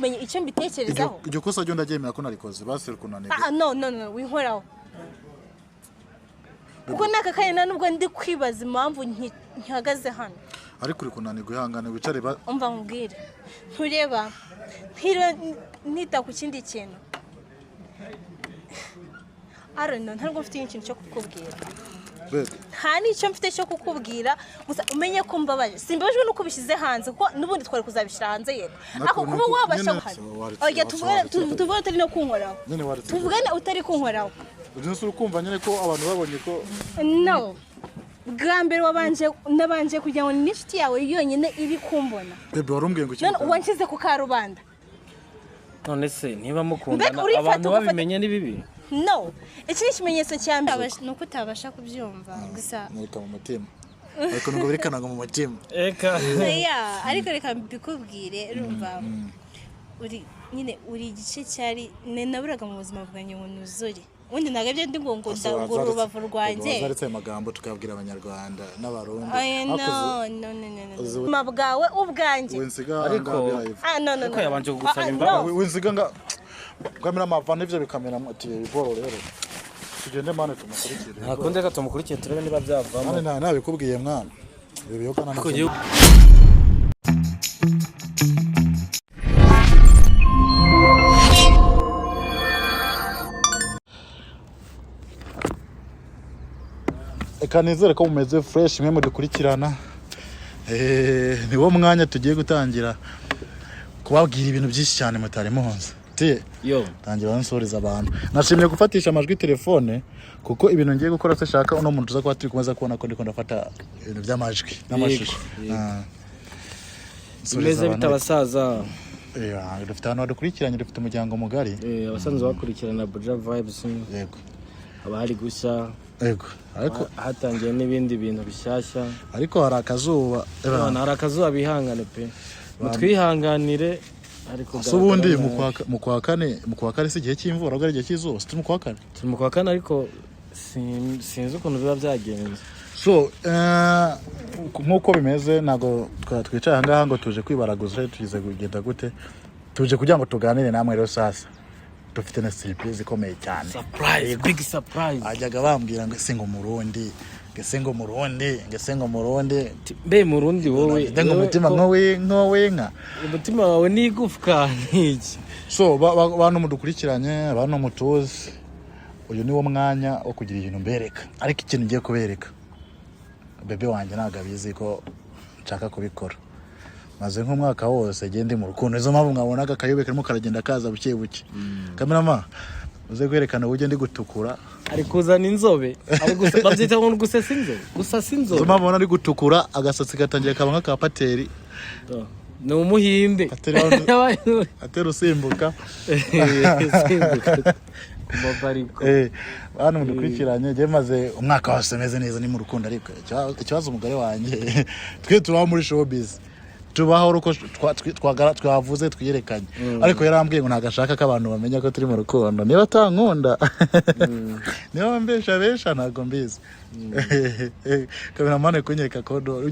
menye icyo mbitekerezaho iryo kosa ryo ndagemera ko narikoze basere kunanira no winkoraho kuko nakakanya nubwo ndi kwibaza impamvu nkihagaze hano ariko uri kunanirwa ihangane wicare umva nkubwire ntureba nita ku kindi kintu ntabwo mfite ikintu cyo kukubwira nta n'icyo mfite cyo kukubwira gusa umenye ko mbabaje simbabajwe nuko bishyize hanze kuko n'ubundi twari kuzabishyira hanze yego ariko kuba wabasha oya tuvuge utari no kunkoraho tuvugane utari kunkoraho ujye ukumva nyine ko abantu babonye ko no bwa mbere nabanje kugira ngo n'inshuti yawe yonyine iri kumbona bebe warumbwiye ngo none wanshyize ku karubanda none se niba mukundana abantu babimenye ni bibi no iki ni ikimenyetso cya mbere nuko utabasha kubyumva gusa mwita mu mutima ariko nubwo berekana ngo mu mutima eka ariko reka mbikubwire urumva uri igice cyari naburaga mu buzima bwanjye ngo nuzure ubundi nagabye ndi ngo ndagura urubavu rwanjye zaritse amagambo tukabwira abanyarwanda n'abarundi ubuzima bwawe ubwanjye ariko ariko yabanje kugusaba imbabazi winsiga nga kamera mava n'ivyo bikamera ati biboro rero tugende mane tumukurikire ntakunde ka tumukurikire turebe niba byavamo mane nabikubwiye mwana bibiyokana n'icyo kanizere ko mumeze fresh mwe mudukurikirana niwo mwanya tugiye gutangira kubabwira ibintu byinshi cyane mutari muhonze yo tangira nsoreza abantu nashimye gufatisha amajwi telefone kuko ibintu ngiye gukora se shaka uno muntu uza kuba turi kumeza kubona ko ndiko ndafata ibintu by'amajwi n'amashusho Imeze bitabasaza dufite hano dukurikiranye dufite umuryango mugari abasanzwe bakurikirana Buja Vibes yego abari gushya yego ariko hatangiye n'ibindi bintu bishyashya ariko hari akazuba hari akazuba bihangane pe mutwihanganire ariko ubundi mu kwa kane si igihe cy'imvura ubwo ari igihe cy'izuba si mu kwa kane ariko sinzi ukuntu biba byagenze so nk'uko bimeze ntabwo twicaye aha ngaha ngo tuje kwibaraguza tugize kugenda gute tuje kugira ngo tuganire namwe rero sasa dufite na surprise ikomeye cyane big surprise ajyaga bambwira ngo ese ngo Murundi mbe Murundi wowe ndengo umutima nkowe nka umutima wawe ni igufwa nk'iki so bantu mudukurikiranye abantu mutuzi uyu niwo mwanya wo kugira ibintu mbereka ariko ikintu ngiye kubereka bebe wanjye ntabwo abizi ko nshaka kubikora maze nk'umwaka wose gende mu rukundo izo mpamvu mwabonaga akayobe karimo karagenda kaza buke buke kamerama uze kwerekana uburyo ndi gutukura ari kuzana inzobe babyita ngo gusasa inzobe izo mpamvu ari gutukura agasatsi gatangiye kaba nk'aka pateri ni umuhinde atera usimbuka hano mudukurikiranye njye maze umwaka wose meze neza ni mu rukundo ariko ikibazo umugore wanjye twe tubaho muri showbiz tubaho uko twavuze twiyerekanye ariko yarambwiye ngo ntagashaka ko abantu bamenya ko turi mu rukundo niba atankunda niba mbesha ntabwo mbizi kameramani kunyereka kodo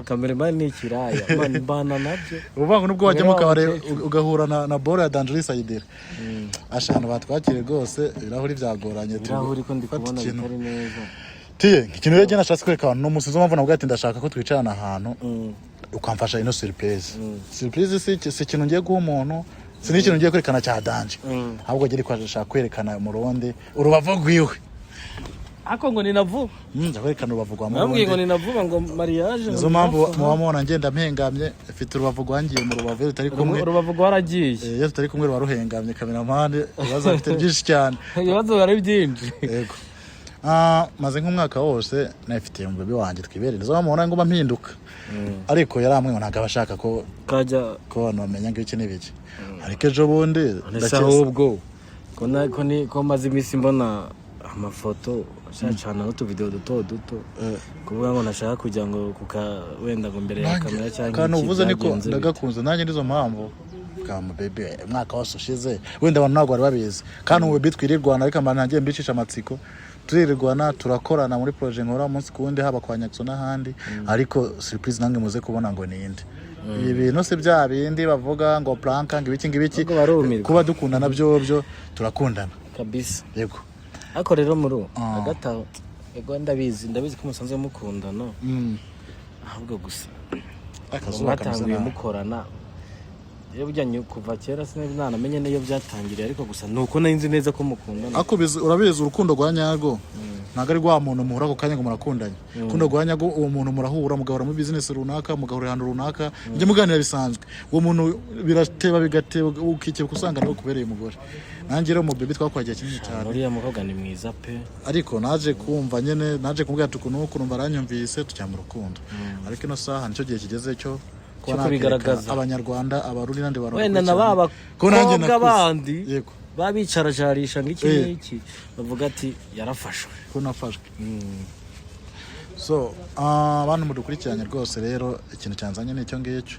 kameramani ni ikiraya mbana nabyo uvuga nubwo wajya mu kabare ugahura na bore ya Danjuri Sayidire ashana batwakire rwose ibirahuri byagoranye ibirahuri ko ndi kubona bitari neza ikintu rero nashatse kwereka abantu n'umunsi zo mpamvu nabwo ati ndashaka ko twicarana ahantu ukamfasha ino surprise si ikintu ngiye guha umuntu si n'ikintu ngiye kwerekana cya danje ahubwo ngiye kwashaka kwerekana Murundi urubavu rwiwe ako ngo ninavuga ndakwerekana urubavu rwa Murundi nambwiye ngo ninavuga ngo mariage nizo mpamvu muba mubona ngenda mpengamye afite urubavu rwangiye mu rubavu tutari kumwe urubavu rwaragiye iyo tutari kumwe ruba ruhengamye kameramani ibibazo bifite byinshi cyane ibibazo bari byinshi yego maze nk'umwaka wose nafitiye mu bebe wanjye twibereye zo bamubona ngo mpinduka ariko yaramwe ntago abashaka ko kajya ko abantu bamenya ngo iki n'ibiki ariko ejo bundi ndakesahubwo ko maze iminsi mbona amafoto cyane n'utuvideo duto kuvuga ngo nashaka kugira ngo wenda ngo mbere ya kamera cyangwa kandi uvuze niko ndagakunze nanjye nizo mpamvu kama bebe mwaka wose ushize wenda abantu ntabwo bari babizi kandi ubu bitwirirwana ariko amana ngiye mbicisha amatsiko turirwana turakorana muri projet nkora umunsi kuwundi haba kwa Nyakso n'ahandi ariko surprise nange muze kubona ngo ninde ibi bintu se bya bindi bavuga ngo planka ngo ibiki Ubwo barumirwa. kuba dukundana byo turakundana kabisa yego ariko rero muri agataho ego ndabizi ko musanze mukundana ahubwo gusa mwatangiye mukorana rero bujyanye kuva kera sinamenye niyo byatangiriye ariko gusa nuko narinzi neza ko mukundana ako urabizi urukundo rwa nyago ntago ari rwa muntu muhura ko kanya ngo murakundanye urukundo rwa nyago uwo muntu murahura mugahura muri business runaka mugahura ahantu runaka njye muganira bisanzwe uwo muntu birateba bigateba ukikeka usanga nawe kubereye umugore nanjye rero mu baby twakwagiye kinini cyane uriya mukobwa ni mwiza pe ariko naje kumva nyene naje kumbwira tukuntu ukuntu baranyumvise tujya mu rukundo ariko ino saha nicyo gihe kigeze cyo kubigaragaza abanyarwanda abarundi nandi barundi wenda nababa ko bandi yego babicarajarisha ngiki bavuga ati yarafashwe ko nafashwe so abantu mudukurikiranye rwose rero ikintu cyanzanye n'icyo ngicyo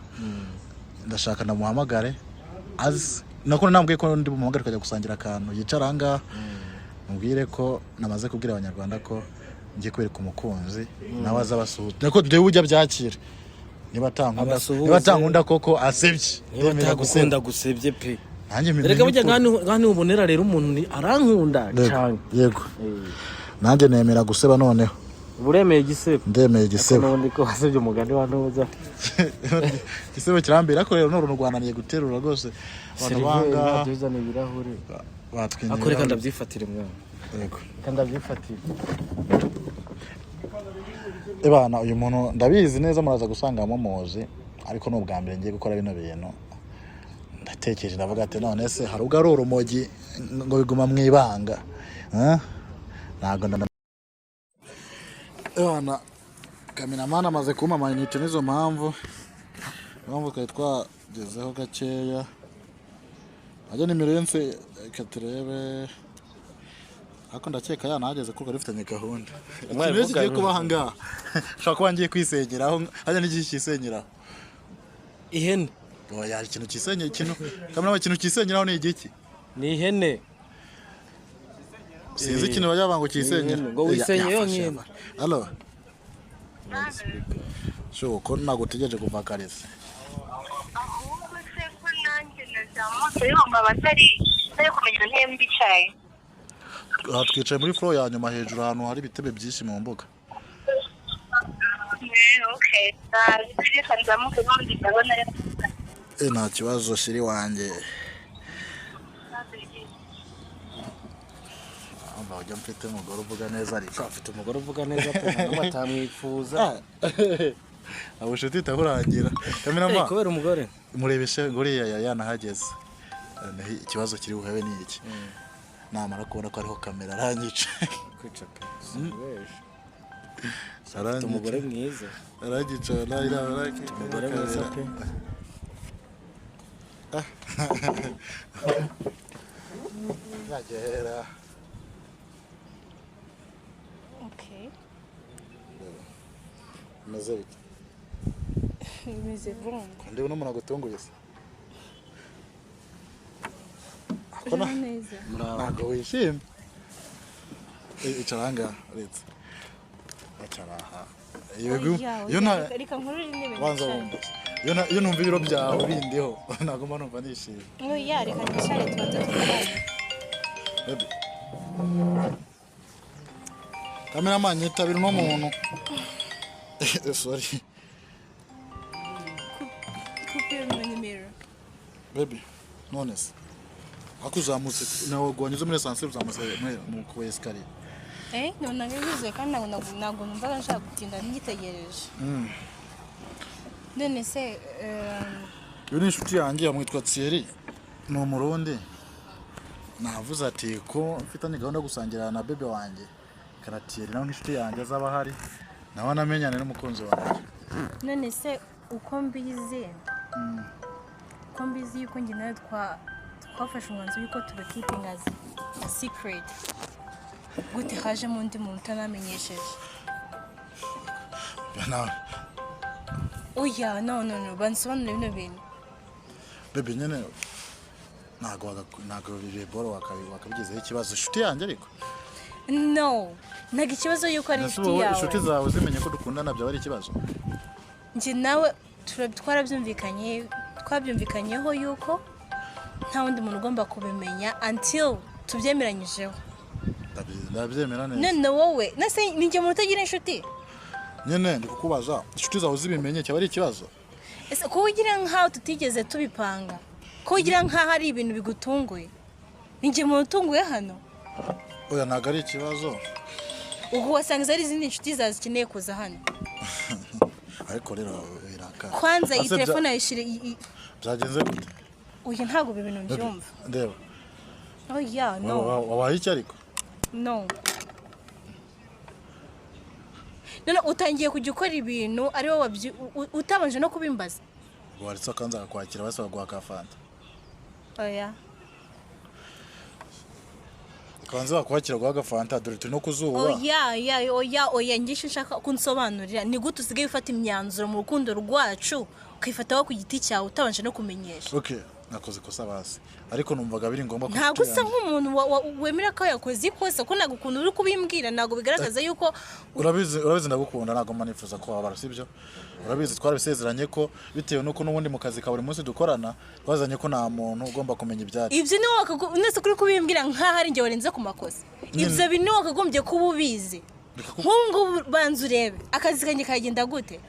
ndashaka ndamuhamagare azi nako nambwiye ko ndi bumuhamagare kujya gusangira akantu yicara ahangaha mubwire ko namaze kubwira abanyarwanda ko ngiye kwereka umukunzi nawe azabasuhuza nako dewe ujya byakira niba tankunda koko asebye niba gukunda gusebye pe nanjye reka bujya ngani ubonera rero umuntu arankunda cyane yego nanjye nemera guseba noneho buremeye igisebo ndemeye igisebo nubundi ko wasebye umugani wa ntuza igisebo kirambira ko rero n'uru Rwananiye guterura rwose abantu banga duzana ibirahure batwinjira akoreka ndabyifatire mwana yego kandi ndabyifatire ebana uyu muntu ndabizi neza muraza gusangamo muzi ariko no bwa mbere ngiye gukora bino bintu ndatekereje ndavuga ati none se hari ubwo ari urumogi ngo biguma mwibanga ntago ebana kameramana amaze kumpa amayinite nizo mpamvu twari twagezeho gakeya ajya nimero yense katurebe ariko ndakeka yanahageze kuko rifitanye gahunda ikintu kigiye kubaha ngaha ushobora kuba ngiye kwisengeraho hajya n'igihe kisenyeraho ihene oya ikintu kisenyera ikintu kisenyeraho ni igiki ni ihene sinzi ikintu bajya banga kisenyera ngo wisenye yonyine allo sho ko nagutegereje kuva karese ahubwo se ko nanjye nazamutse yumva batari kumenya ntembi cyayi twicaye muri floor ya nyuma hejuru ahantu hari ibitebe byinshi mu mbuga nta kibazo shiri wanjye ujya mfite umugore uvuga neza ariko afite umugore uvuga neza pe ntabwo batamwifuza abo nshuti itahurangira kamerama kubera umugore murebeshe nguriya yanahageze ikibazo kiri buhebe ni iki namara kubona ko ariho kamera aranyica kwica pe arangije umugore mwiza aragica umugore mwiza pe nagera okay meze bite meze bon ndi uno muntu agutunguye se akona neza ntabwo wishimye icara ahangaha uretse icara aha reka nkurure intebe banza wumva iyo numva ibiro byawe bindiho ntabwo mba numva nishimye oya reka nicare tubanze tuganire kameramani nyitabira uno muntu sorry kupira mu nimero baby none se akuzamutse nawe gwanyuze muri essence uzamutse mu ku escalier none ngize kandi ntabwo numva nshaka gutinda ngitegereje none se yo ni inshuti yanjye yamwitwa Thierry ni Murundi navuze ati ko mfitanye gahunda gusangira na bebe wanjye Thierry nawe inshuti yanjye azaba hari nawe namenyane n'umukunzi wanjye none se uko mbizi yuko njye nawe twafashe umwanzuro yuko tubakipinga a secret gute hajemo undi muntu utanamenyesheje oya no bansobanurire bino bintu bebe nyene ntago biboro wakabigezeho ikibazo inshuti yanjye ariko no ntago ikibazo yuko ari inshuti yawe inshuti zawe zimenye ko dukundana byaba ari ikibazo njye nawe twabyumvikanyeho yuko nta wundi muntu ugomba kubimenya until tubyemeranyijeho. Ndabyemera neza. None wowe nase ninjye mu utagira inshuti. Nyene ndi kukubaza inshuti zawe zibimenye cyaba ari ikibazo. Ese ko ugira nkaho tutigeze tubipanga. Ko ugira nkaho ari ibintu bigutunguye. Ninjye mu utunguye hano. Oya ntago ari ikibazo. Ubwo wasanga ari izindi inshuti zazikeneye kuza hano. Ariko rero iraka. Kwanza iyi telefone ayishire byagenze gute? Oya ntago ibintu mbyumva. Ndeba. Oh yeah, no. Wabaye iki ariko? No. None utangiye kujya ukora ibintu ari wowe utabanje no kubimbaza. Waritse kanza kwakira basaba guha kafanta. Oya. Kanza wakwakira guha kafanta dore turi no kuzuba. Oya ngisho nshaka kunsobanurira ni gute usigaye ufata imyanzuro mu rukundo rwacu ukifataho ku giti cyawe utabanje no kumenyesha. Okay, nakoze kosa basi. Ariko numvaga biri ngombwa ko ntago usa nk'umuntu wemera ko yakoze ikosa ko nagukunda uri kubimbwira nago bigaragaza yuko urabizi ndagukunda nago manifuza ko wabara sibyo. Urabizi twarabisezeranye ko bitewe nuko nubundi mu kazi ka buri munsi dukorana twazanye ko nta muntu ugomba kumenya ibyacu. Ibyo ni nese kuri kubimbwira nkaho ari nge warenze ku makosa. Ibyo bintu wakagombye kuba ubizi. Nk'ubu banza urebe akazi kanjye kagenda gute?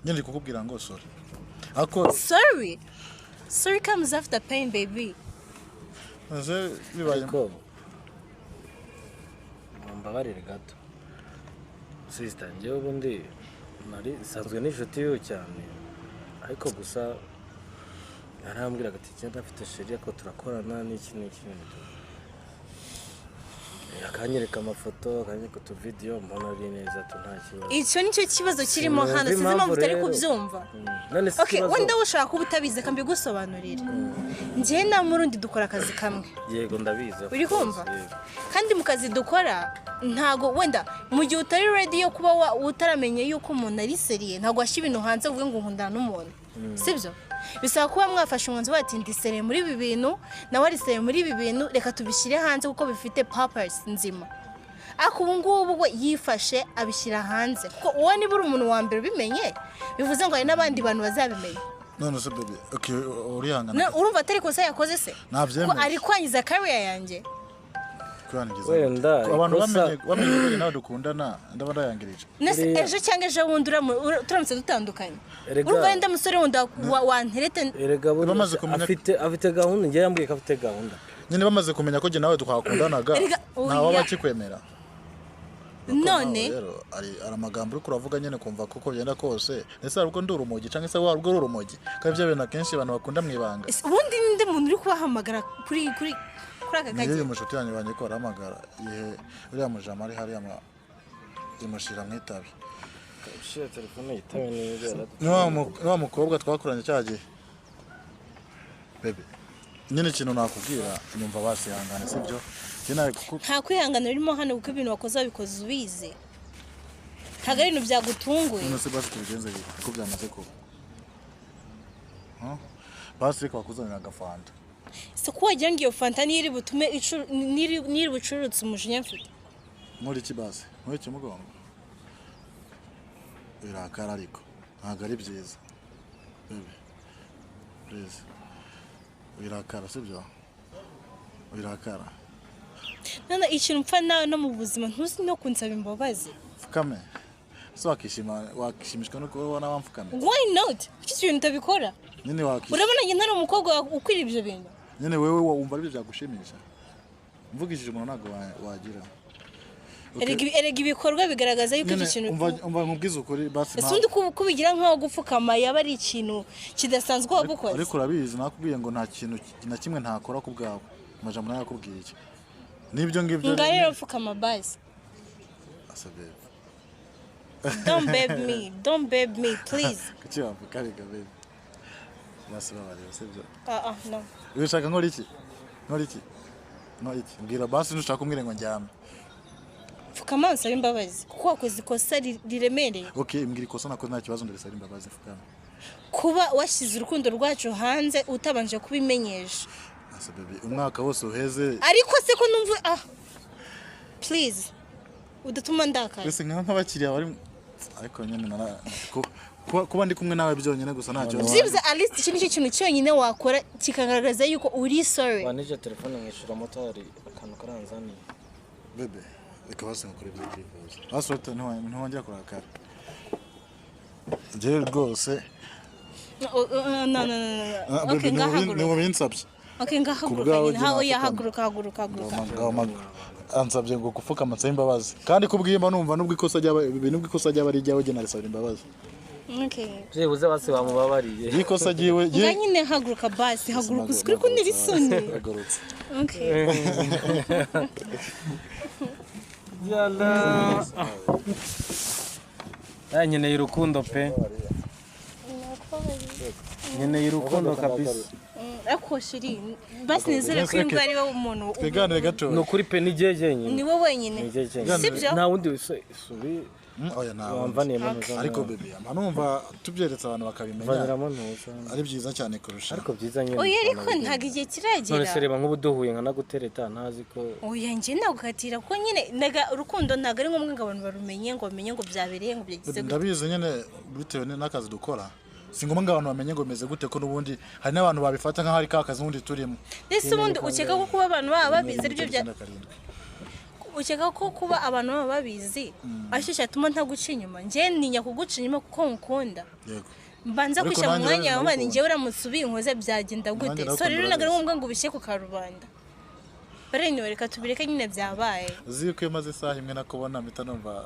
Nyine kukubwira ngo sorry. Sorry comes after pain, baby. Bibaye ko mbabarire gato. Sister njyewe ubundi nari sanzwe n'inshuti yo cyane. Ariko gusa yarambwiraga ati cyenda afite sheria ko turakorana n'iki. Akanyereka amafoto, akanyereka tu video mbona ari neza tuntakibazo. Icyo nicyo kibazo kirimo hano sizi mpamvu utari kubyumva. Okay, wenda ushaka kuba utabizi kambi gusobanurira. Njye na Murundi dukora akazi kamwe. Yego ndabizi. Uri kumva? Kandi mu kazi dukora ntago wenda mu gihe utari ready yo kuba utaramenye yuko umuntu ari seriye ntago washyira ibintu hanze uvuge ngo nkundana n'umuntu. Sibyo? Bisaba kuba mwafashe umwanzuro bati ndisere muri ibi bintu nawe arisere muri ibi bintu reka tubishyire hanze kuko bifite purpose nzima. Ako ubu ngubu we yifashe abishyira hanze kuko uwo niba uri umuntu wa mbere ubimenye bivuze ngo hari n'abandi bantu bazabimenya. None se baby okay urihangana. Urumva atari kosa yakoze se? Ko ari kwangiza career yanjye. Wenda abantu bamenye nawe dukundana ndaba ndayangirije. Nese ejo cyangwa ejo wundi turamutse dutandukanye. Urumva wenda musore wundi wanterete. Bamaze kumenya afite gahunda ngiye yambwiye ko afite gahunda. Nyine bamaze kumenya ko je nawe twakundanaga nawe abakikwemera. None ari amagambo uri kuravuga nyene kumva kuko byenda kose ese arubwo ndi urumogi canke se warubwo uri urumogi kandi byo bintu kenshi abantu bakunda mwibanga. Ubundi ninde muntu uri kubahamagara kuri aka kaje. Niyo mushuti yanyu banye ko aramagara ihe uriya mujama ari hari imushira mwitabi. Shira telefone yitabe neza. Niwa mukobwa twakuranye cyaje. Bebe nyine kintu nakubwira nyumva basihangane sibyo. Nta kwihangana birimo hano kuko ibintu wakoze abikoze ubizi. Ntago ari ibintu byagutunguye. None se basi tubigenze ko byamaze ko. Basi ko bakuzanira agafanta. Se ko wagira ngo iyo fanta niri butume niri bucurutse umujinya mfite. Muri iki basi? Muri iki mugongo? Irakara ariko ntago ari byiza. Bebe. Please. Irakara sibyo? Irakara. Nana ikintu mpfa nawe no mu buzima ntuzi no kunsaba imbabazi. Fukame. So wakishimishwa no kubona wamfukame. Why not? Kuki ibintu utabikora? Nyine wakishimishwa. Urabona njye ntari umukobwa ukwira ibyo bintu. Nyine wewe wumva ari byagushimisha. Mvugishije umuntu nago wagira. Erega ibikorwa bigaragaza yuko iki kintu umva nkubwiza ukuri basi. Ese undi kubigira nkaho gupfukama yaba ari ikintu kidasanzwe wagukoze. Ariko urabizi nakubwiye ngo nta kintu na kimwe ntakora ku bwawe. Amajambo nayo yakubwiye iki? Nibyo ngibyo. Ngarero pfukama basi. Asabe. Don't beg me, please. Kuki wavuga baby? Basi babari sibyo. No. Urashaka nkora iki? Mbwira basi nushaka kumbwira ngo njyame. Fukama nsaba imbabazi kuko wakoze ikosa riremereye. Okay, mbwira ikosa nakoze nta kibazo ndabisaba imbabazi Fukama. Kuba washyize urukundo rwacu hanze utabanje kubimenyesha. Baby umwaka wose uheze. Ariko se ko numva please udatuma ndakara. Ese nk'abakiriya bari ariko nyine kuba ndi kumwe nawe byonyine gusa ntacyo byibuze at least iki nicyo kintu cyonyine wakora kikagaragaza yuko uri sorry wanije telefone nkishura motari akantu karanzaniye bebe reka basi ngakora ibyo byifuza basohote ntiwongera kurakara njye rwose no okay ngahaguruka ni mu binsabye okay ngahaguruka hawo yahaguruka ansabye ngo gufuka amatsa y'imbabazi kandi kubwimba numva nubwo ikosa ryaba ari ryawe gena risaba imbabazi okay byibuze basi bamubabariye ikosa giwe nyine haguruka basi haguruka uskuri ko nirisoni agorotse okay yalla nkeneye urukundo pe nkeneye urukundo kabisa ako shiri basi nizere ko imbwa ari wowe umuntu twigane gato no kuri pe nigiye jenyine ni wowe wenyine sibyo nta wundi subi oya nawe wamvaniye manuza ariko bebe numva tubyeretse abantu bakabimenya vaniramo ntuza ari byiza cyane kurusha ariko byiza nyine oya ariko ntago igihe kiragera none sereba nk'ubuduhuye nkanagutereta ntazi ko oya njye nagukatira ko nyine naga urukundo ntago ari ngombwa ngo abantu barumenye ngo bamenye ngo byabereye ngo byagize ndabizi nyine bitewe n'akazi dukora si ngombwa ngo abantu bamenye ngo meze gute ko n'ubundi hari n'abantu babifata nk'aho ari ka kazi n'ubundi turimo ese ubundi ukeka ko kuba abantu baba babizi aribyo bya ukeka ko kuba abantu baba babizi aricyo cyatuma ntaguca inyuma njye ninya kuguca inyuma kuko nkukunda yego mbanza kwishyira mu mwanya wawe ni njyewe uramutse ubinkoze byagenda gute so rero ntabwo ari ngombwa ngo ubishyire ku karubanda bareniwe reka tubireke nyine byabaye uzi ko maze isaha imwe nakubona mpita numva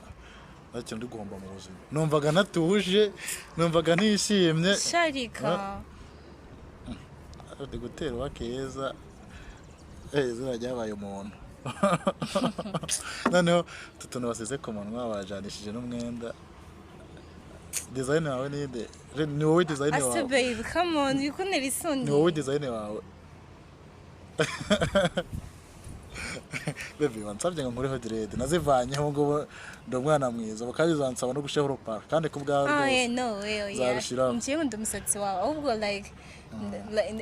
ntacyo ndi guhomba mu buzima numvaga natuje numvaga nishimye sharika ari guterwa keza izina ryabaye umuntu noneho tutuntu basize ku munwa bajanishije n'umwenda design wawe ni wowe design wawe ase baby come on bikunera isoni ni wowe design wawe bebe wansabye ngo nkureho dread nazivanyeho ngo ndo mwana mwiza bakandi zansaba no gusheho urupa kandi kubwawe rwose no zarushiraho njyewe ndi umusatsi wawe ahubwo like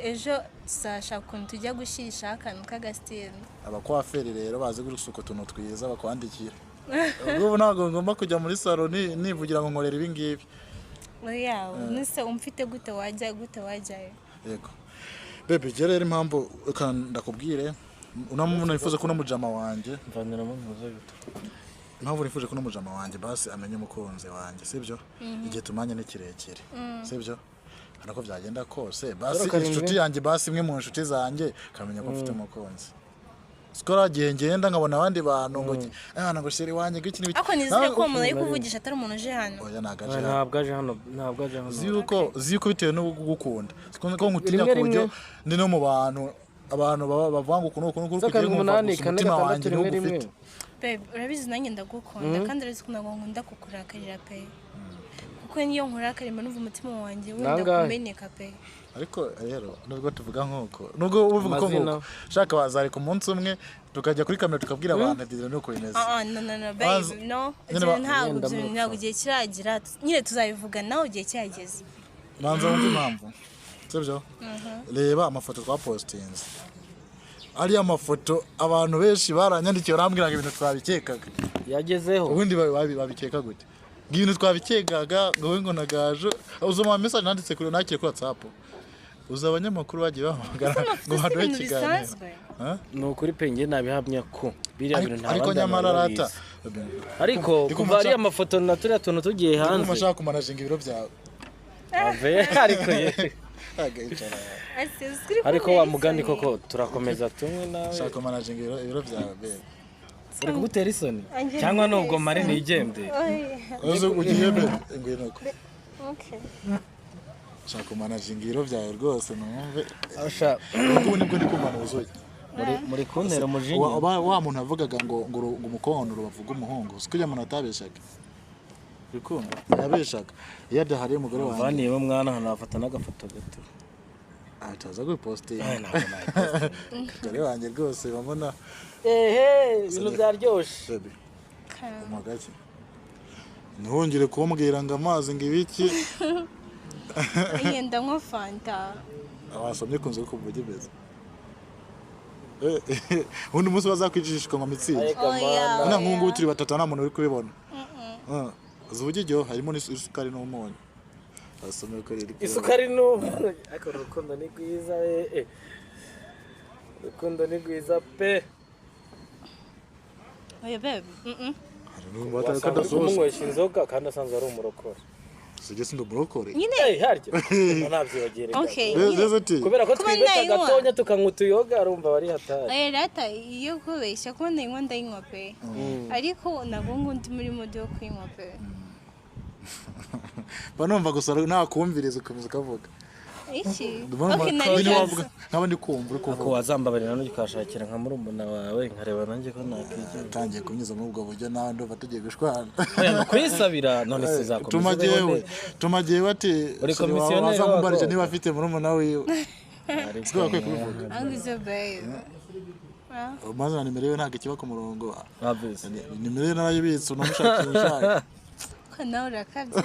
ejo sashaka ukuntu tujya gushirisha akantu k'agasitiri abakwaferi rero bazi gusuka utuntu twiza bakwandikira ubu ntabwo ngomba kujya muri salo nivugira ngo nkorera ibi ngibi oya nise umfite gute wajyayo yego bebe je rero impamvu ndakubwire unamuntu nifuza ko n'umujama wanjye mvaniramo ntuza bito impamvu nifuza ko n'umujama wanjye basi amenye umukunzi wanjye sibyo igihe tumanye ni kirekire sibyo nako byagenda kose basi inshuti yanjye basi imwe mu nshuti zanjye kamenya ko mfite umukunzi skora gihe ngenda nkabona abandi bantu ngo ngo sheri wanjye giki n'ibiki ako nizire ko umuntu ari kuvugisha atari umuntu uje hano oya ntabwo aje hano ziyuko bitewe no gukunda sikunze ko nkutinya ku buryo ndi no mu bantu bavanga ukuntu kugira ngo umutima wanjye n'ugufite babe urabizi nanjye ndagukunda kandi urabizi ko nkunda kukurakarira pe kuko niyo nkurakarima numva umutima wanjye wenda kumeneka pe ariko rero nubwo tuvuga nk'uko nubwo uvuga ko nk'uko shaka wazareka umunsi umwe tukajya kuri kamera tukabwira abantu ati nuko bimeze no babe no ntabwo igihe kiragira nyine tuzabivuga nawe igihe cyageze manza wumva impamvu sibyo reba amafoto twapostinze ariya mafoto abantu benshi baranyandikiye barambwiraga ibintu twabikekaga yagezeho ubundi babikeka gute ibintu twabikekaga ngo na Gaju uzoma message nanditse kuri nakire kuri WhatsApp uza abanyamakuru bagiye bahamagara ngo haduhe ikiganiro no kuri penge nabihamya ko biriya bintu ntabwo ariko nyamara rata ariko kuva ari amafoto naturiya tuntu tugiye hanze umashaka kumanajinga ibiro byawe ariko ariko wa mugani koko turakomeza tumwe nawe shaka managing ibiro byawe be uri kugutera isoni cyangwa nubwo mari nigende uzo ugiye be ngwino ko okay shaka managing ibiro byawe rwose numve asha ubu nibwo ndi kumana uzoye muri kuntera umujinya wa muntu avugaga ngo umukondo bavuga umuhungu sikujya muntu atabeshaga bikundo yabeshaga iyo adahari umugore wanjye vaniye mwana hano afata n'agafoto gato ataza guposting dore wanjye rwose bamona ibintu byaryoshe umugaki ntihongere kumbwira ngo amazi ngo ibiki yenda nko fanta abasomye kunze kuvuga ibeza undi munsi bazakwijishika ngo mitsingi nta nkungu turi batatu nta muntu uri kubibona zubugijyo harimo n'isukari n'umunyu asome ko riri isukari n'ubu ariko urukundo ni rwiza urukundo ni rwiza pe oya babe wasanga umunywesha inzoga kandi asanzwe ari umurokore sije sindo brokore nyine haryo ntabyibagereka okay kubera ko twibeta gatonya tukanywa utuyoga arumva bari hatari oya rata iyo kubeshya ko ndayinywa ndayinywa pe ariko nabwo ndi muri mode yo kuyinywa pe banumva gusa nakumviriza ukomeza kavuga iki nkaba ndi kumva ko wazambabarira no ukashakira nka murumuna wawe nkareba nanjye ko nakije utangiye kunyuza muri ubwo buryo nawe ndumva tugiye gushwana kwisabira none sizakomeza tumagiye bati wazamubarije niba afite murumuna wiwe siko bakwiye kubivuga angize babe maze nimero ye ntabwo ikiba ku murongo nimero ye narayibitse unamushakisha nawe urakabya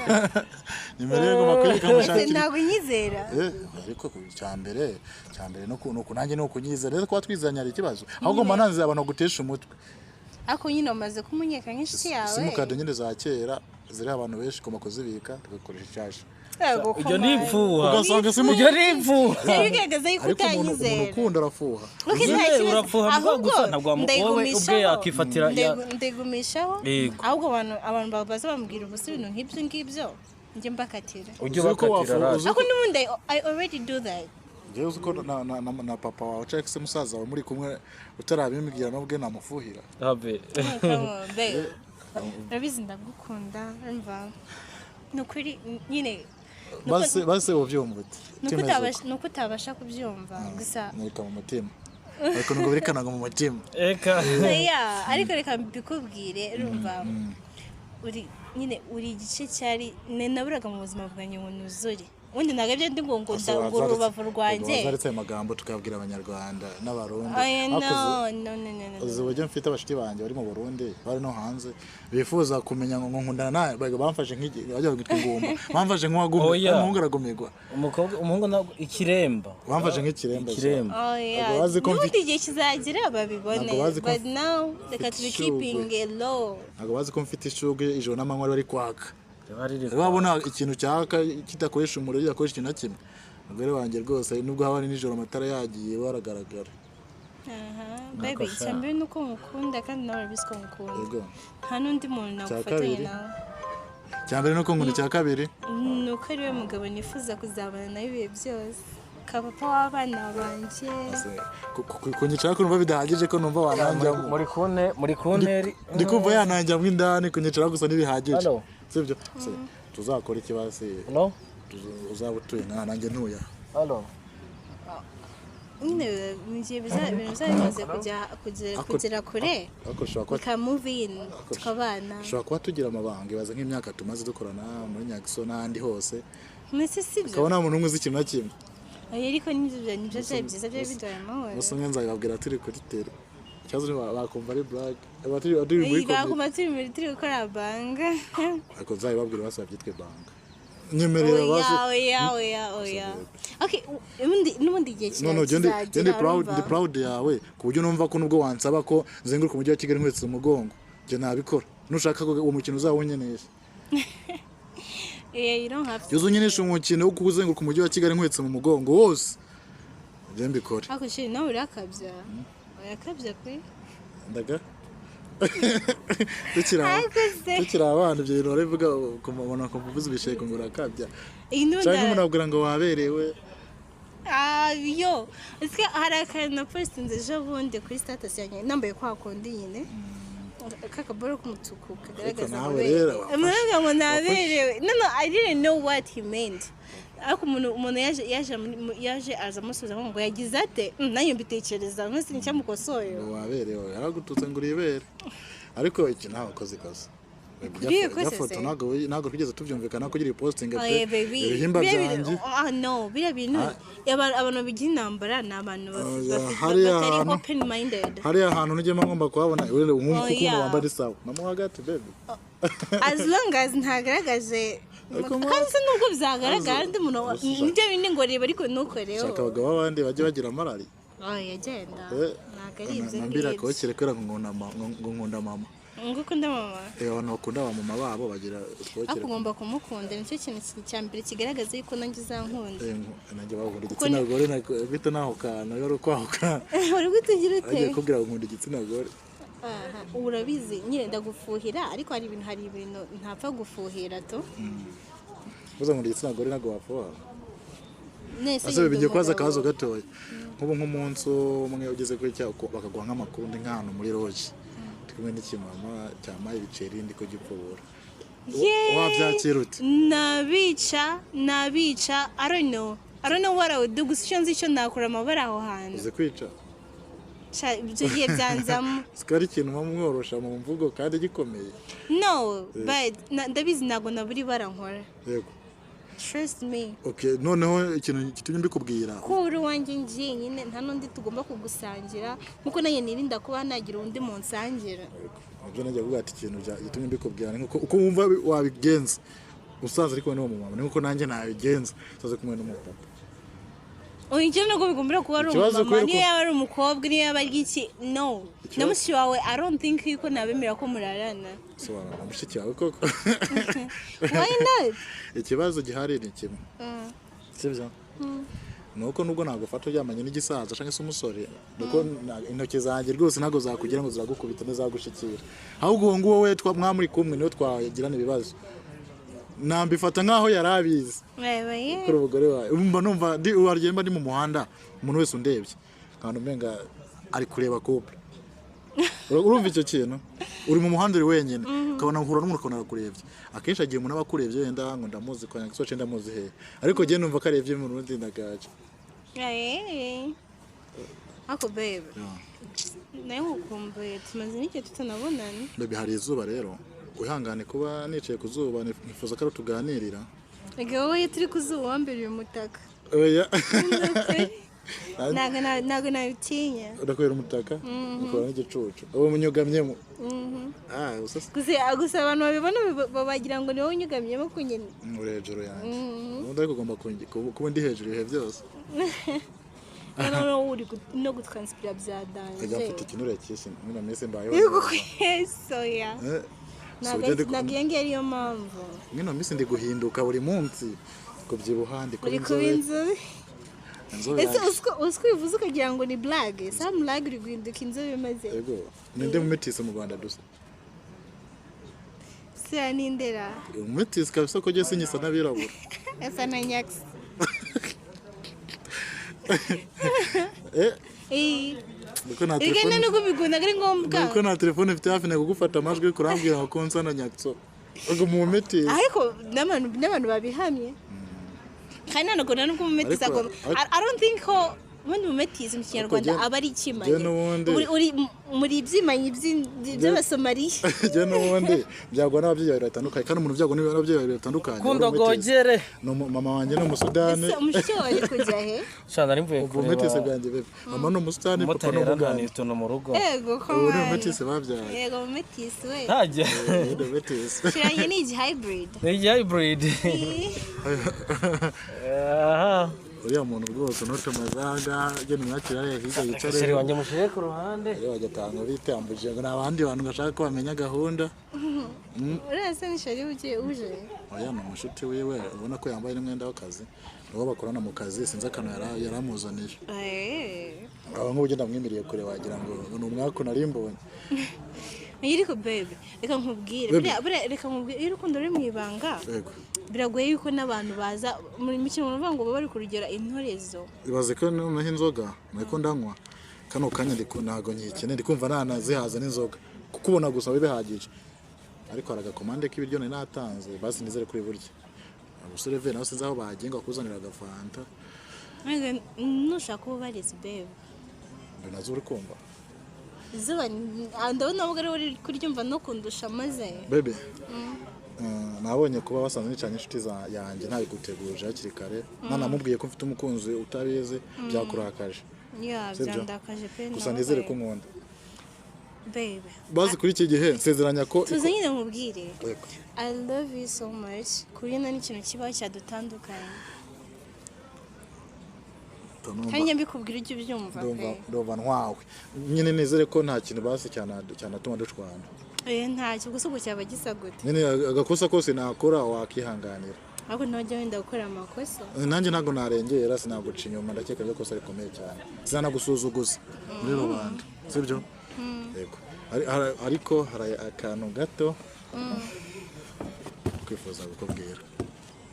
nimero ye ngoma kwereka mushakira ntabwo nyizera ariko cyambere nuko nanjye nuko nyizera rero kwa twizanya ari ikibazo ahubwo mananze abantu gutesha umutwe ako nyine umaze kumunyeka nk'inshuti yawe simukade nyine za kera ziri abantu benshi koma kuzibika tugakoresha icyasha ibyo ni imfuha ugasanga ibyo ni imfuha bigaragaza yuko utanyizera umuntu ukunda arafuha urafuha gusa ntabwo wowe ubwe yakifatira ndegumishaho ahubwo abantu babaza bambwira ubusa ibintu nk'ibyo ngibyo njye mbakatira ujye bakatira ako n'ubundi I already do that jewe uko na papa wawe cyangwa se musaza wawe muri kumwe utarabimbwira nabwe namufuhira abe urabizi ndagukunda umva nukuri nyine base ubyumva nuko utabasha kubyumva gusa murika mu mutima ariko nubwo birikanaga mu mutima ariko reka mbikubwire urumva uri igice cyari naburaga mu buzima bwanjye ngo nuzure ubundi ntabwo ibyo ndi ngo urubavu rwanjye zaretse ayo magambo tukabwira abanyarwanda n'abarundi no uzi uburyo mfite abashiti banjye bari mu Burundi bari no hanze bifuza kumenya ngo nkundana nawe bamfashe nk'igihe bajya kwitwa ingumba bamfashe nk'uwagumye umuhungu aragumirwa umuhungu ntabwo ikiremba bamfashe nk'ikiremba n'ubundi igihe kizagira babibone but now reka tubi keeping low ntabwo bazi ko mfite ishugwe ijoro n'amanywa bari kwaka wabona ikintu cyaka kidakoresha umuriro yakoresha ikintu na kimwe umugore wanjye rwose nubwo haba nijoro amatara yagiye baragaragara baby cyambere nuko mukunda kandi nawe bisiko mukunda nta n'undi muntu nagufatanya nawe cyambere nuko nkunda cya kabiri nuko ari we mugabo nifuza kuzabana nawe ibihe byose papa w'abana banjye kunyicara ko numva bidahagije ko numva wananjyamo muri kunteri ndi kumva yananjyamo indani kunyicara gusa ntibihagije sibyo tuzakora ikibazo uzaba utuye nanjye ntuya nyine mugiye bizabimaze kugera kure bikamuvinga tukabana ushobora kuba tugira amabanga ibaza nk'imyaka tumaze dukorana muri Nyagiso n'ahandi hose mwese sibyo ukabona umuntu umwe uzi ikintu na kimwe ariko nibyo byari byiza byari biduhaye amahoro gusa umwe nzabibabwira turi kuri tele ikibazo bakumva ari black bakuma turi gukora banga ariko nzabibabwira basaba byitwe banga nyemerera okay n'ubundi gihe ndi proud yawe ku buryo numva ko nubwo wansaba ko zenguruka umujyi wa Kigali nkwetse umugongo je nabikora nushaka ko uwo mukino uzawunyenesha you don't have to yuzunyenesha umukino wo kuzenguruka umujyi wa Kigali nkwetse mu mugongo wose je mbikore ako shiri nawe urakabya kwe ndaga tukira abana ibyo bintu baravuga kumubona ko mvuze ibisheko ngo urakabya cyangwa umuntu abwira ngo waberewe yo ese hari akantu postinze ejo bundi kuri status yanjye nambaye kwa kundi nyine kakaboro k'umutuku kagaragaza ngo naberewe no I didn't know what he meant ariko umuntu yaje aza musubiza ngo yagize ate nanyo mbitekereza mwese nicyamukosoye waberewe yaragututse ngo uribere ariko iki ntaho koze kaza yafoto ntago twigeze tubyumvikana ko gira posting pe ibihimba byanjye no biriya bintu abantu bigira intambara ni abantu batari open minded hariya ahantu nugema ngomba kuhabona wewe umuntu wambaye sawa namu hagati baby as long as ntagaragaje kandi nubwo byagaragara ndi muntu nibyo bindi ngo reba ariko nukoreho shaka abagabo abandi baje bagira amarari yagenda nagari ibyo nambira ko kirekera ngo nkunda mama ngukunda mama abantu bakunda ba mama babo bagira twokere akugomba kumukunda nicyo kintu cya mbere kigaragaza yuko nanjye uzankunda nanjye bagura igitsina gore bita naho kana yoro kwahuka uri gutugira ute agiye kubwira ngo nkunda igitsina gore urabizi nyine ndagufuhira ariko hari ibintu ntapfa gufuhira to uza nkunda igitsina gore ntago wapfa nese bigiye kwaza akabazo gatoya nk'ubu nk'umunsi umwe ugeze kuri cya bakaguha nk'amakuru ndi nk'ahantu muri loge kumwe n'ikimama cyamaye ibiceri ndiko gipfubura wabyakira ute nabica I don't know what I would do gusa icyo nzi icyo nakora amabara aho hantu uze kwica ibyo gihe byanzamo sikari ikintu mwamworosha mu mvugo kandi gikomeye no but ndabizi ntabwo naburi barankora yego trust me okay noneho ikintu kitumye mbikubwira ko uri wanjye ngiye nyine nta n'undi tugomba kugusangira nkuko nanjye nirinda kuba nagira undi mu nsangira ibyo najya kuvuga ati ikintu gitumye mbikubwira nkuko uko wumva wabigenza usaza ariko ni mama nkuko nanjye nabigenza usaze kumwe n'umupapa Oinje nako bigumbira kuba ari umumama niyo yaba ari umukobwa niyo yaba ari iki no namushi wawe I don't think yuko nabemera ko murarana sobanura namushiki wawe koko why not ikibazo gihari ni kimwe sibyo nuko nubwo nagufata byamanye n'igisaza cyangwa se umusore nuko intoki zanjye rwose ntago zakugira ngo ziragukubita n'izagushikira ahubwo ngo wowe twamwamuri kumwe niyo twagirana ibibazo nambifata nkaho yarabizi kuri ubugore wawe numva ndi wargemba ndi mu muhanda umuntu wese undebye kandi umenga ari kureba couple urumva icyo kintu uri mu muhanda uri wenyine ukabona nkura n'umuntu ukabona arakurebye akenshi agiye umuntu abakurebye wenda ngo ndamuzi kwa nyagisoce ndamuzi he ariko je numva karebye mu Murundi na Gaju ako babe nayo ukumbuye tumaze n'icyo tutanabonana babe hari izuba rero wihangane kuba nicaye ku zuba nifuza ko tuganirira ege wowe turi ku zuba wambereye umutaka oya nago nabitinya urakwera umutaka ukora n'igicucu uwo munyugamyemo gusa abantu babibona babagira ngo ni wowe unyugamyemo ku nyine uri hejuru yanjye ubundi ariko ugomba kuba ndi hejuru ibihe byose uri no gutranspira bya danje agafite ikinure cyinshi mwina mese mbayeho yego soya nagenge ariyo mpamvu mwino misi ndi guhinduka buri munsi kubyibuha ndi kuba inzobe ese usko bivuze ukagira ngo ni blague some blague uri guhinduka inzobe maze yego ninde mumetisi mu Rwanda dusa sira nindera mumetisi kabisa ko je sinyisa nabirabura esa na nyax igenda no kubigunda ari ngombwa nuko na telefone mfite hafi nakugufata amajwi kurambwira ngo konsana nyatso ubwo mu mumetisi ariko n'abantu babihamye kandi ntabwo nubwo umumetisi agomba I don't think ko ubundi umumetisi mu Kinyarwanda aba ari ikimanye uri muri ibyimanyi by'abasomaliya je n'ubundi byagwa n'ababyeyi batandukanye kandi umuntu byagwa n'ababyeyi batandukanye kundogogere no mama wanjye no musudani umushyo waje kujya he shana ari mvuye kureba umumetisi bwanjye bebe mama no musudani papa no mugani tuno mu rugo yego ko uri umumetisi babyaye yego umumetisi we ntajya umumetisi kiranye ni hybrid uriya muntu rwose n'utumazanga gene mwakira hirya yicare sheri wanjye mushire ku ruhande iyo bagatanga bitambuje ngo nabandi bantu gashaka ko bamenya gahunda urase ni sheri uje oya no mushuti wiwe ubona ko yambaye n'umwenda w'akazi niwo bakorana mu kazi sinzi akantu yaramuzanije aba nk'ubugenda mwimiriye kure wagira ngo ni umwaka narimbonye Yiriko baby reka nkubwire reka nkubwire urukundo ruri mu ibanga biragoye yuko n'abantu baza muri mikino bavuga ngo bari kurugera intorezo ibaze ko naho inzoga nako ndanywa kano kanya ntago nyikene ndikumva nanazihaza n'inzoga kukubona gusa bibihagije ariko haragakomande k'ibiryo nari natanze basi nizere kuri buryo abusore ve naho sinzi aho bagenga kuzanira agafanta nushaka kuba barezi baby nazo uri kumva zuba ndabona ubwo ari kuryumva no kundusha maze bebe nabonye kuba basanzwe nicanye inshuti yanjye ntabi guteguje hakiri kare nanamubwiye ko mfite umukunzi utabizi byakurakaje byandakaje pe gusa nizere ko nkunda baby bazi kuri iki gihe nsezeranya ko tuzanyine nkubwire I love you so much kuri na n'ikintu kiba cyadutandukanye kandi njye mbikubwira ujye ubyumva ndumva ntwawe nyine nizere ko nta kintu basi cyanatuma dushwana ntacyo gusa ubu cyaba gisa gute nyine agakosa kose nakora wakihanganira ahubwo ntajya wenda gukora amakosa nanjye ntabwo narengera sinaguca inyuma ndakeka ko kosa rikomeye cyane sinanagusuzuguza muri rubanda sibyo yego ariko hari akantu gato kwifuza gukubwira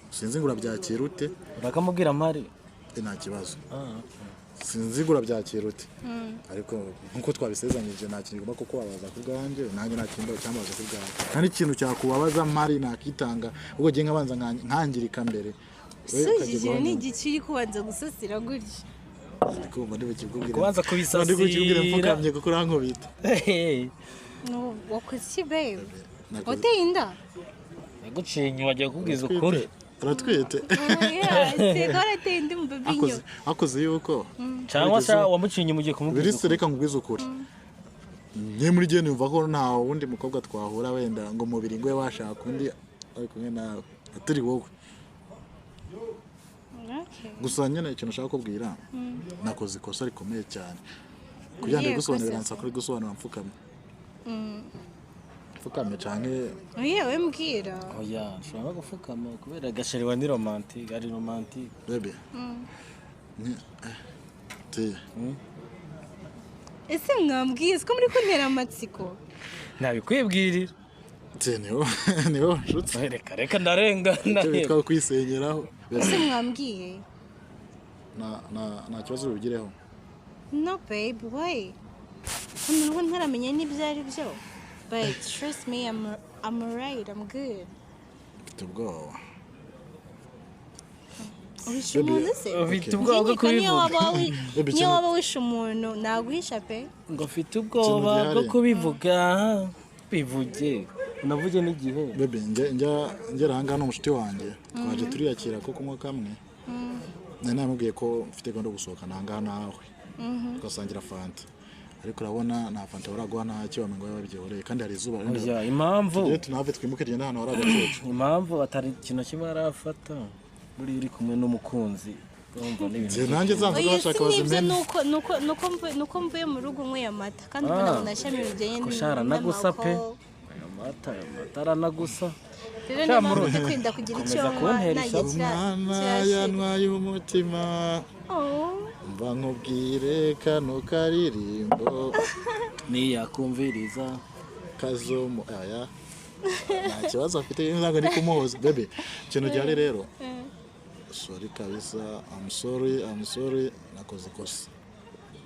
sinzi ngo urabyakira ute urakamubwira mari nta kibazo sinzi ngo urabyakira ute ariko nkuko twabisezanyije nta kintu ugomba kuko wabaza ku bwanjye nanjye nta kintu cyamaze ku bwanjye kandi ikintu cyakubabaza mari nakitanga ubwo gihe nkabanza nkangirika mbere sujije ni igiciri kubanza gusasira gutya kumva ndibukibwira kubanza kubisasira ndibukibwira mfukamye kuko urankubita no wakoze iki babe wateye inda yaguciye inyuma agiye kubwiza ukuri uratwite warateye indi mu baby inyo akoze yuko cyangwa se wamuciye inyuma ugiye kumubwiza birisi reka nkubwize ukuri nye muri gihe numva ko nta wundi mukobwa twahura wenda ngo mubiri ngo washaka undi ari kumwe nawe atari wowe gusa nyine ikintu ushaka kubwira nakoze ikosa rikomeye cyane kugira ngo gusobanurira nsakuri gusobanura mfukamye mfukamye cyane yewe mbwira oya nshobora gufukama kubera gasheriwa ni romantique ari romantique bebe ese mwambwiye ko muri kuntera amatsiko nabikwibwirira niho nshutse reka ndarengana bitwa kwisenyeraho ese mwambwiye nta kibazo ubigireho no babe why umuntu ntaramenya n'ibyo ari byo but trust me I'm alright I'm good mfite ubwoba uhisha umuntu se ufite ubwoba bwo kubivuga niyo waba wishe umuntu naguhisha pe ngo ufite ubwoba bwo kubivuga bivuge unavuge n'igihe bebe ngera ahangaha n'umushuti wanjye twaje turiyakira ko kunywa kamwe nari namubwiye ko mfite gahunda yo gusohokana ahangaha nawe tugasangira fanta ariko urabona nta fanta baraguha ntacyo wamengo babiryohereye kandi hari izuba impamvu rero tunave twimuke tugenda ahantu hari agacucu impamvu atari ikintu kimwe arafata buri uri kumwe n'umukunzi nanjye zanze bashaka bazimena nuko mvuye mu rugo nkwiye amata kandi ubona nashami bijyanye kushara nagusa pe amata aranagusa rero ni mpamvu kwinda kugira icyo umwana yantwaye umutima mba nkubwire kano karirimbo niyakumviriza kazomo aya nta kibazo afite ntabwo ndi kumuhoza bebe ikintu gihari rero sorry kabisa I'm sorry nakoze ikosa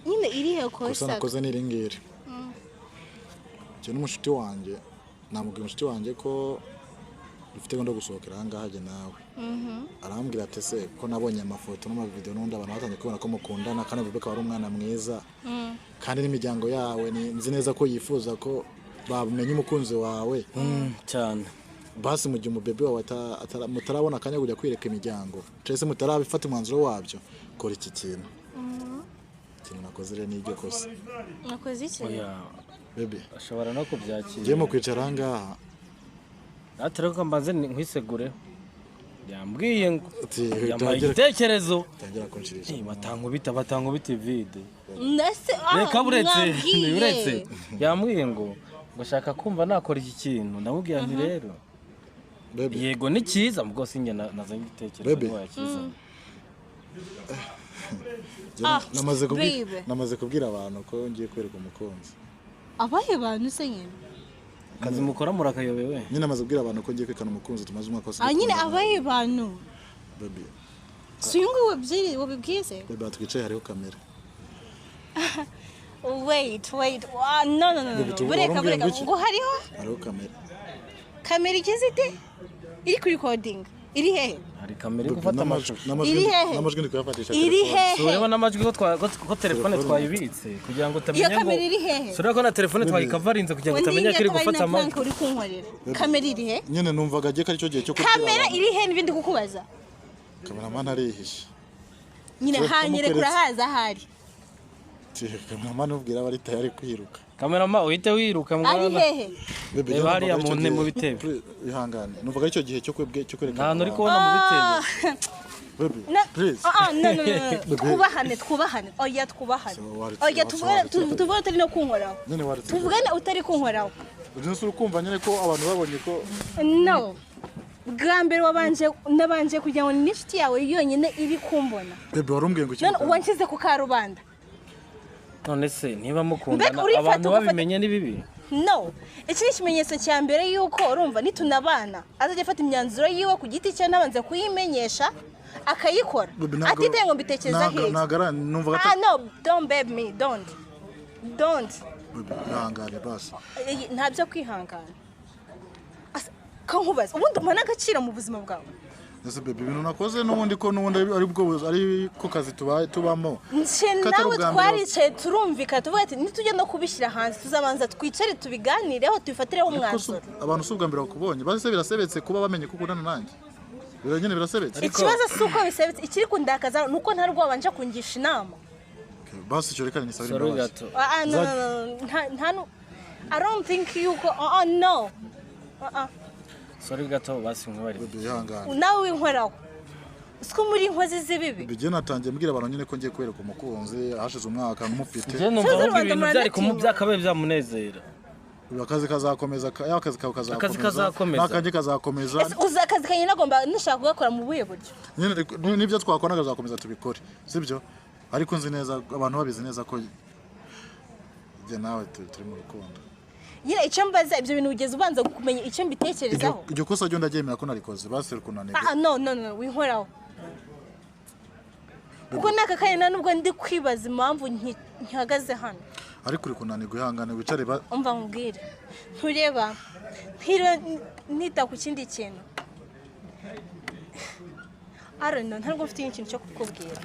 nyine irihe kosa nakoze niringire cyo n'umushuti wanjye namubwiye umushuti wanjye ko dufite gahunda yo gusohokera ahangaha jye nawe arambwira ati se ko nabonye amafoto n'amavideo n'undi abantu batangiye kubona ko mukundana kandi bebe akaba ari umwana mwiza kandi n'imiryango yawe nzi neza ko yifuza ko bamenye umukunzi wawe cyane basi mu gihe umubebe wawe mutarabona akanya kujya kwireka imiryango cyese mutarabifata umwanzuro wabyo kora iki kintu ikintu nakoze rero n'iryo kosa nakoze iki bebe ashobora no kubyakira ngiye mu kwicara ahangaha natereka mbanze nkwisegure yambwiye ngo yambaye igitekerezo tangira kunshirisha batangubita vide nase reka buretse yambwiye ngo ngashaka kumva nakora iki kintu ndamubwira nti rero yego ni cyiza mu rwose njye nazanye igitekerezo ngo yakiza namaze kubwira abantu ko ngiye kwereka umukunzi abahe bantu se nyine kazi mukora murakayobewe nyine namaze kubwira abantu ko ngiye kwekana umukunzi tumaze umwaka wose nyine abahe bantu baby suyungu wabibwize baby twicaye hariho kamera wait no bureka ngo hariho kamera igizite iri kuri recording iri hehe hari kamera iri gufata amajwi n'amajwi ndi kuyafatisha iri hehe ureba n'amajwi ko telefone twayibitse kugira ngo utamenye ngo iyo kamera iri hehe sura ko na telefone twayikavarinze kugira ngo utamenye ko iri gufata amajwi uri kunkorera kamera iri hehe nyine numvaga agiye ko ari cyo gihe cyo kugira kamera iri hehe n'ibindi kukubaza kameraman arihishe nyine hanyere kurahaza hari kameraman ubwira bari tayari kwiruka kameraman uhite wiruka mwana ari hehe reba hariya mu bitebe ihangane numvaga ari cyo gihe cyo kwereka nta uri kubona mu bitebe baby No, please no. Twubahane. Oya twubahane. Oya tuvuge utari no kunkoraho. Tuvugane utari kunkoraho. Ujye urukumva nyine ko abantu babonye ko No. Bwa mbere nabanje kugira ngo n'inshuti yawe yonyine iri kumbona. Baby warumbwiye ngo None wanshyize ku karubanda. none se niba mukundana abantu babimenye ni bibi No, iki ni ikimenyetso cya mbere yuko urumva nitunabana azajya afata imyanzuro yiwe ku giti cye nabanze kuyimenyesha akayikora atitaye ngo mbitekereza hirya no, don't babe me, don't ihangane basi ntabyo kwihangana kankubaza ubundi umana agaciro mu buzima bwawe ese baby ibintu nakoze n'ubundi ari ko kazi tubamo nawe twaricaye turumvikana tuvuga ati nitujya no kubishyira hanze tuzabanza twicare tubiganireho tubifatireho umwanzuro abantu si ubwa mbere bakubonye base birasebetse kuba bamenye ko ukundana nanjye biragene birasebetse ikibazo si uko bisebetse ikiri kundakaza nuko nta rwo wabanje kungisha inama basi cyo rekane nisabira imbabazi no I don't think you go no sorry gato basi nkubari nawe winkoraho siko muri inkozi z'ibibi bije natangiye mbwira abantu nyine ko ngiye kwereka umukunzi hashize umwaka n'umufite je numva ko ibintu byari kumubyakabaye byamunezera akazi kazakomeza n'akazi kazakomeza akazi kanye nagomba nishaka kugakora mu buye buryo nibyo twakora kazakomeza tubikore sibyo ariko nzi neza abantu babizi neza ko je nawe turi mu rukundo yira icyo mbaza ibyo bintu ugeze ubanza kumenya icyo mbitekerezaho iryo kosa ryo ndagemera ko narikoze basi rukunanira no winkoraho kuko naka kanya nubwo ndi kwibaza impamvu ntihagaze hano ariko uri kunanirwa ihangane wicare umva nkubwire ntureba nita ku kindi kintu ntabwo mfite ikintu cyo kukubwira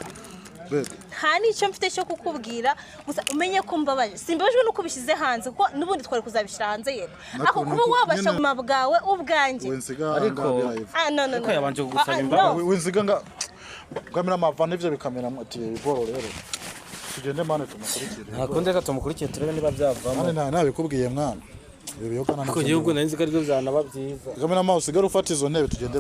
nta n'icyo mfite cyo kukubwira gusa umenye ko mbabaje simbabajwe nuko bishyize hanze kuko n'ubundi twari kuzabishyira hanze yego ako kuba wabasha mu bwawe ubwanjye ariko yabanje kugusaba imbabazi wensiga ngamira amava n'ivyo bikamera ati boro rero tugende mane tumukurikire ntakunde ka tumukurikire turebe niba byavamo nabikubwiye mwana ko gihugu nanzi ko ari byo byanaba byiza ngamira amaso sigara ufata izo ntebe tugende